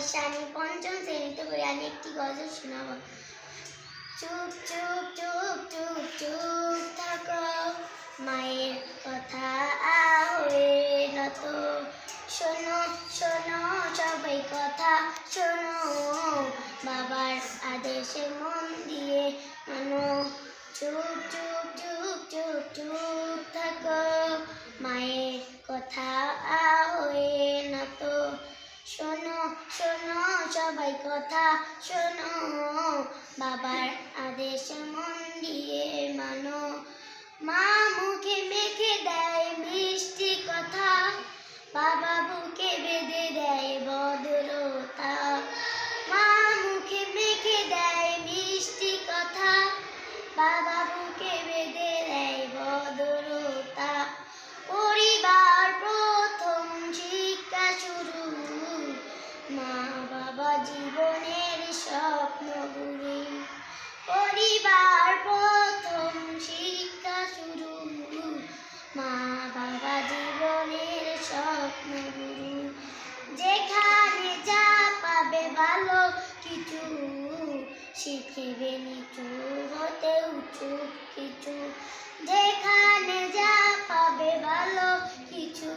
শানি পঞ্চম শ্রেণীতে পড়ি। আমি একটি গজল শোনাবো। চুপ চুপ চুপ চুপ চুপ থাকো, মায়ের কথা হয়ে নত। শোনো শোনো সবাই কথা শোনো, বাবার আদেশে মন দিয়ে মানো। চুপ চুপ চুপ চুপ চুপ থাকো, মায়ের কথা হয়ে নত। শোনো শোনো সবাই কথা শোনো, বাবার আদেশে মন দিয়ে মানো। মা মুখে মেখে দেয় মিষ্টি কথা, বাবা বুকে বেঁধে দেয় ভদ্রতা। মা মুখে মেখে দেয় মিষ্টি কথা, বাবা বুকে বেঁধে দেয় ভদ্রতা। পরিবার প্রথম শিক্ষা শুরু, মা বাবা জীবনের স্বপ্ন গুরু। পরিবার প্রথম শিক্ষা শুরু, মা বাবা জীবনের স্বপ্ন গুরু। যেখানে যা পাবে ভালো কিছু, শিখবে নিচু হতে উঁচু কিছু। যেখানে যা পাবে ভালো কিছু,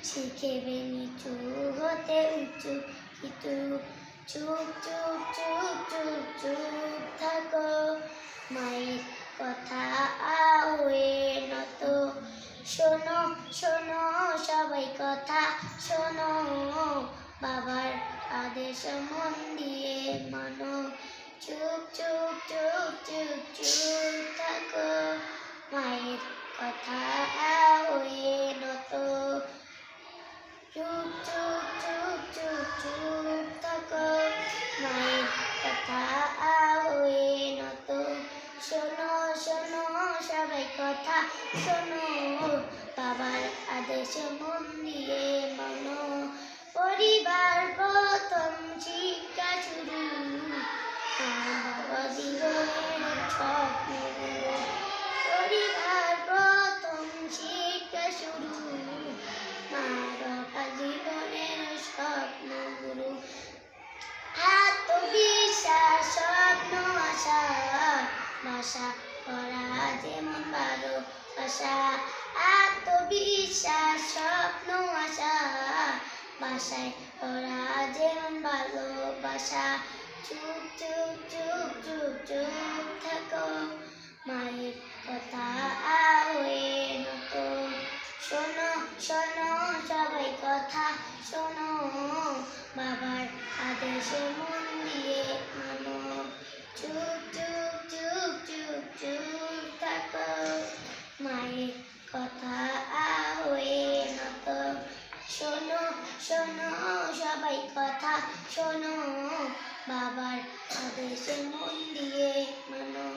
শিখবে নিচু হতে উঁচু কিছু। চুপ চুপ চুপ চুপ চুপ থাকো, মায়ের কথা হয়ে নত। শোনো শোনো সবাই কথা শোনো, বাবার আদেশ মন দিয়ে মানো। চুপ চুপ চুপ চুপ চুপ থাকো, মায়ের কথা হয়ে নত। চুপ চুপ চুপ চুপ চুপ থাকো, মায়ের কথা হয়ে নত। শোনো শোনো সবাই কথা শোনো, বাবার আদেশে মন দিয়ে মানো। পরিবার প্রথম শিক্ষা শুরু, মা বাবা জীবনের স্বপ্ন গুরু। পরিবার প্রথম শিক্ষা শুরু, মা বাবা জীবনের স্বপ্ন গুরু। আত্মবিশ্বাস স্বপ্ন আশা, ভাষা করা যেমন ভালোবাসা। আত্মবিশ্বাস স্বপ্ন আশা, ভাষায় করা যেমন ভালোবাসা। চুপ চুপ চুপ চুপ চুপ থাকো, মায়ের কথা হয়ে নত। শোনো শোনো সবাই কথা শোনো, বাবার আদেশে মন দিয়ে মানো। চুপ চুপ চুপ চুপ চুপ থাকো, মায়ের কথা হয়ে নত। শোনো শোনো সবাই কথা শোনো, বাবার আদেশে মন দিয়ে মানো।